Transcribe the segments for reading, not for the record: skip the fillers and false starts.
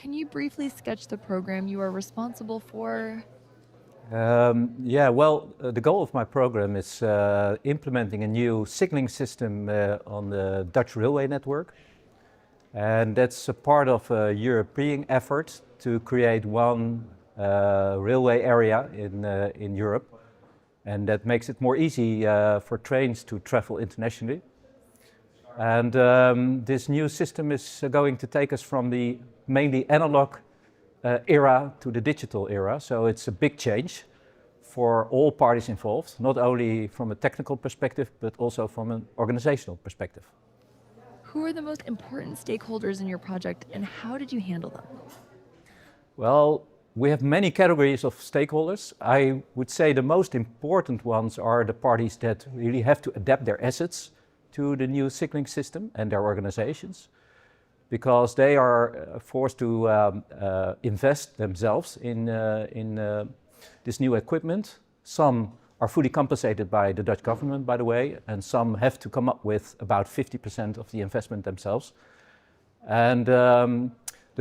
Can you briefly sketch the program you are responsible for? The goal of my program is implementing a new signaling system on the Dutch railway network. And that's a part of a European effort to create one railway area in Europe. And that makes it more easy for trains to travel internationally. And this new system is going to take us from the mainly analog era to the digital era. So it's a big change for all parties involved, not only from a technical perspective, but also from an organizational perspective. Who are the most important stakeholders in your project and how did you handle them? Well, we have many categories of stakeholders. I would say the most important ones are the parties that really have to adapt their assets to the new signaling system and their organizations, because they are forced to invest themselves in this new equipment. Some are fully compensated by the Dutch government, by the way, and some have to come up with about 50% of the investment themselves. And the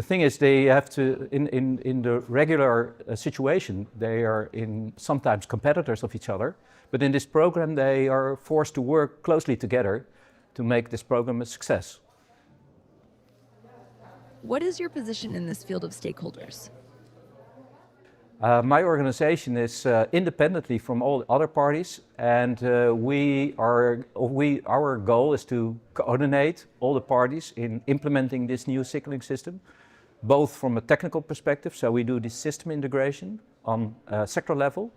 thing is, they have to, in the regular situation, they are sometimes competitors of each other, but in this program they are forced to work closely together to make this program a success. What is your position in this field of stakeholders? My organization is independently from all other parties, and our goal is to coordinate all the parties in implementing this new signaling system, both from a technical perspective, so we do the system integration on sector level,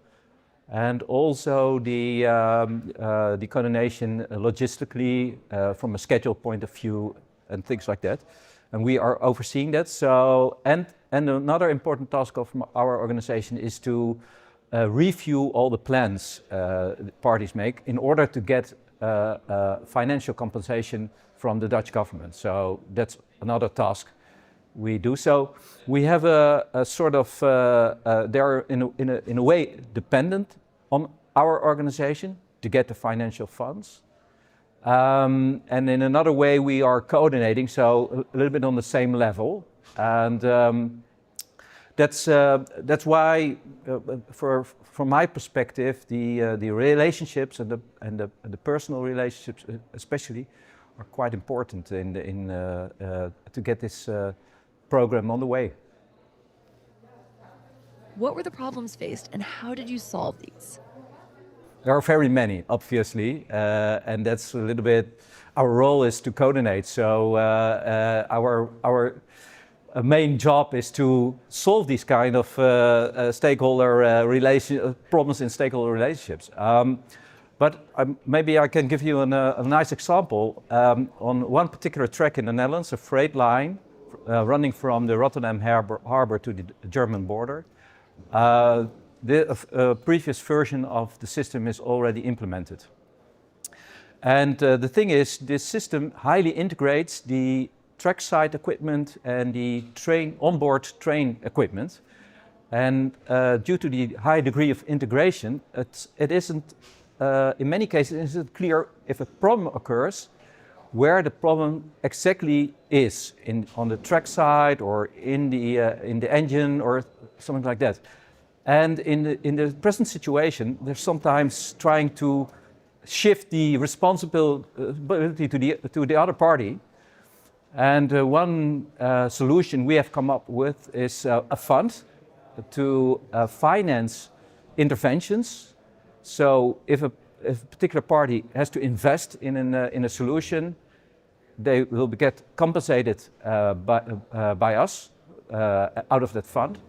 and also the coordination logistically from a schedule point of view and things like that. And we are overseeing that. So, and another important task of our organization is to review all the plans parties make in order to get financial compensation from the Dutch government. So that's another task we do. So we have a sort of, they are in a way dependent on our organization to get the financial funds. And in another way we are coordinating, so a little bit on the same level. And that's why, from my perspective, the relationships and the personal relationships, especially, are quite important to get this program on the way. What were the problems faced and how did you solve these? There are very many, obviously, and that's a little bit, our role is to coordinate. So our main job is to solve these kind of problems in stakeholder relationships. But maybe I can give you a nice example. On one particular track in the Netherlands, a freight line running from the Rotterdam harbor to the German border. The previous version of the system is already implemented. And the thing is, this system highly integrates the trackside equipment and the onboard train equipment. And due to the high degree of integration, it isn't, in many cases, it isn't clear if a problem occurs, where the problem exactly is, on the trackside or in the engine or something like that. And in the present situation, they're sometimes trying to shift the responsibility to the other party. And one solution we have come up with is a fund to finance interventions. So if a particular party has to invest in a solution, they will get compensated by us out of that fund.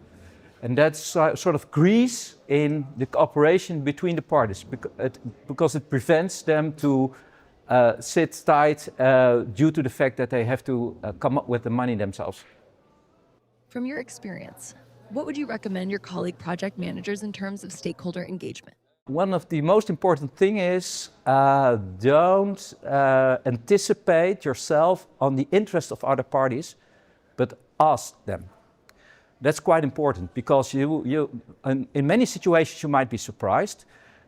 And that's sort of grease in the cooperation between the parties, because it prevents them to sit tight due to the fact that they have to come up with the money themselves. From your experience, what would you recommend your colleague project managers in terms of stakeholder engagement? One of the most important things is don't anticipate yourself on the interest of other parties, but ask them. That's quite important, because in many situations you might be surprised,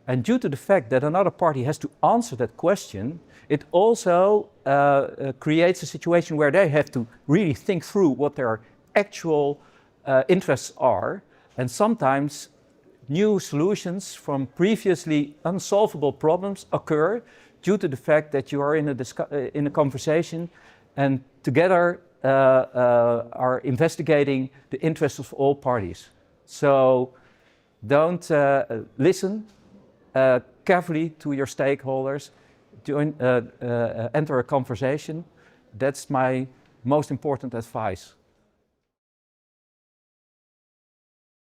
and due to the fact that another party has to answer that question, it also creates a situation where they have to really think through what they're actual interests are. And sometimes new solutions from previously unsolvable problems occur due to the fact that you are in a conversation and together are investigating the interests of all parties. So don't listen carefully to your stakeholders, enter a conversation. That's my most important advice.